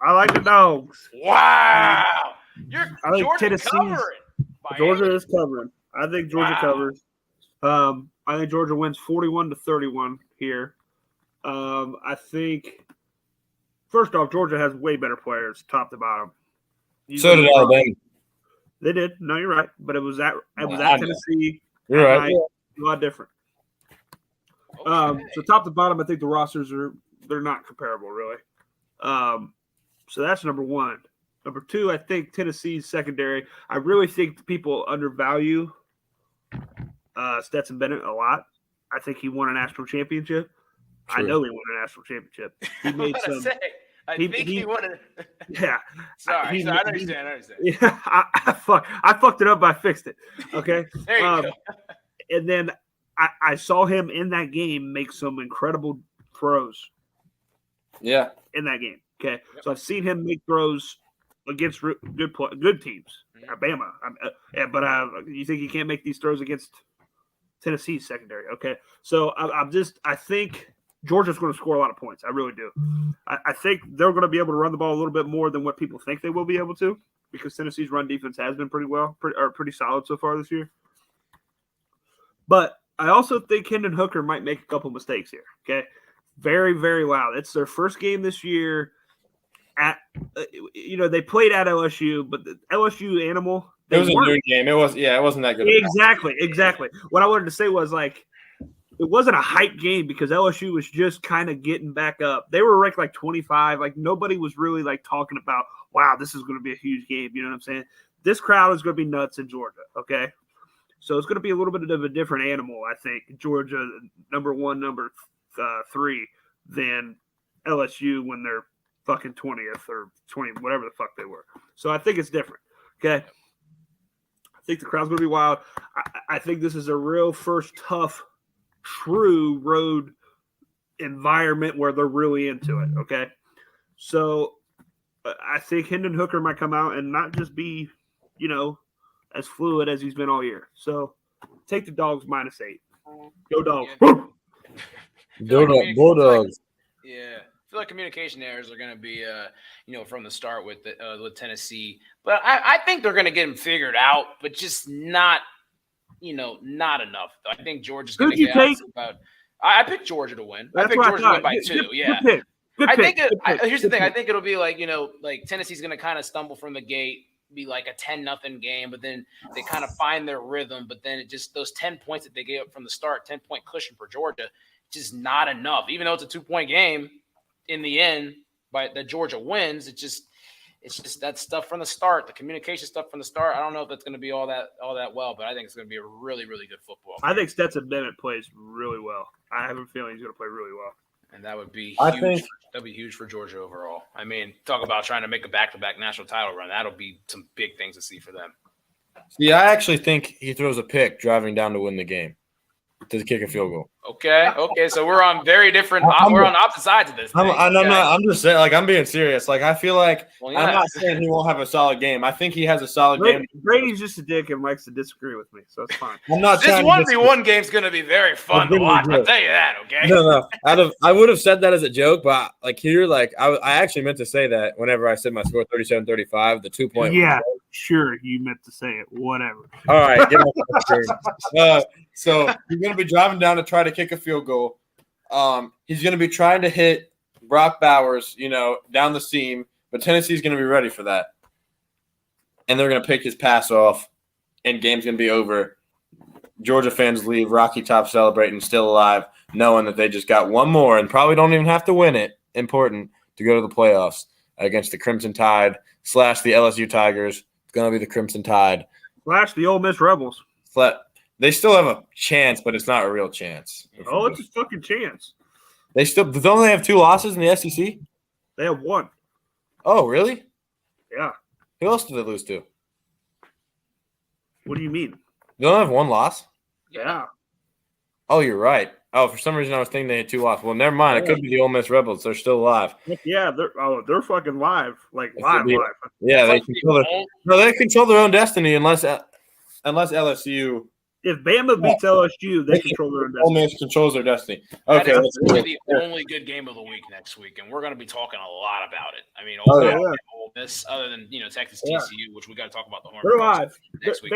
I like the Dogs. Wow. I think Georgia covering. Georgia is covering. I think Georgia covers. I think Georgia wins 41-31 here. I think, first off, Georgia has way better players, top to bottom. So did Alabama. They did. No, you're right. But it was at Tennessee. You're right. A lot different. Okay. So top to bottom, I think the rosters they're not comparable, really. So that's number 1. Number 2, I think Tennessee's secondary. I really think people undervalue Stetson Bennett a lot. I think he won a national championship. True. I know he won a national championship. He made some. I think he won it. Yeah. Sorry. I understand. Yeah. I fucked it up. I fixed it. Okay. There you go. And then I saw him in that game make some incredible throws. Yeah. In that game. Okay. Yep. So I've seen him make throws against good teams. Alabama. But you think he can't make these throws against Tennessee's secondary? Okay. So I think Georgia's going to score a lot of points. I really do. I think they're going to be able to run the ball a little bit more than what people think they will be able to, because Tennessee's run defense has been pretty solid so far this year. But I also think Hendon Hooker might make a couple mistakes here. Okay. Very, very loud. It's their first game this year. They played at LSU, but the LSU animal. It was a new game. It wasn't that good. Exactly. What I wanted to say was, like, it wasn't a hype game because LSU was just kind of getting back up. They were ranked like 25. Like, nobody was really like talking about, wow, this is going to be a huge game. You know what I'm saying? This crowd is going to be nuts in Georgia. Okay. So it's going to be a little bit of a different animal, I think. Georgia, number 1, number 3, than LSU when they're fucking 20th or 20, whatever the fuck they were. So I think it's different. Okay. I think the crowd's going to be wild. I think this is a real first tough, true road environment where they're really into it. Okay. So I think Hendon Hooker might come out and not just be, as fluid as he's been all year. So take the Dogs -8. Go Dogs. Bulldogs. Yeah. I feel like communication errors are going to be, from the start with Tennessee. But I think they're going to get them figured out, but just not enough. I think Georgia's going to get out. I picked Georgia to win. I picked Georgia to win by 2. Yeah. Good pick. Here's the thing. I think it'll be like Tennessee's going to kind of stumble from the gate, be like a 10-0 game, but then they kind of find their rhythm. But then it just those 10 points that they gave up from the start, 10-point cushion for Georgia, just not enough. Even though it's a 2-point game, in the end, by the Georgia wins, it's just that stuff from the start, the communication stuff from the start. I don't know if that's going to be all that well, but I think it's going to be a really, really good football game. I think Stetson Bennett plays really well. I have a feeling he's going to play really well. And that would be huge. That'd be huge for Georgia overall. I mean, talk about trying to make a back-to-back national title run. That'll be some big things to see for them. See, I actually think he throws a pick driving down to win the game, to kick a field goal. Okay. So we're on very different. We're on opposite sides of this. I'm just saying, like, I'm being serious. Like, I feel like I'm not saying he won't have a solid game. I think he has a solid game. Brady's just a dick and likes to disagree with me, so it's fine. I'm not. This 1v1 game's going to be very fun to watch. I'll tell you that. Okay. No. I would have said that as a joke, but like here, like I actually meant to say that whenever I said my score 37-35, the 2-point. Yeah, sure, you meant to say it. Whatever. All right. Get off the screen. So he's going to be driving down to try to kick a field goal. He's going to be trying to hit Brock Bowers, down the seam, but Tennessee's going to be ready for that. And they're going to pick his pass off, and game's going to be over. Georgia fans leave Rocky Top celebrating, still alive, knowing that they just got one more and probably don't even have to win it, important, to go to the playoffs against the Crimson Tide / the LSU Tigers. It's going to be the Crimson Tide. / the Ole Miss Rebels. They still have a chance, but it's not a real chance. Oh, it's a fucking chance. Don't they have 2 losses in the SEC? They have 1. Oh, really? Yeah. Who else did they lose to? What do you mean? They don't have 1 loss? Yeah. Oh, you're right. Oh, for some reason I was thinking they had 2 losses. Well, never mind. It could be the Ole Miss Rebels. They're still alive. Yeah, they're fucking live. Like live. Yeah, they control their own destiny unless LSU. If Bama beats LSU, they control their own destiny. Ole Miss controls their destiny. Okay, that's the only good game of the week next week, and we're going to be talking a lot about it. I mean, Ole Miss, other than Texas TCU, which we got to talk about the Horned They're live. next week.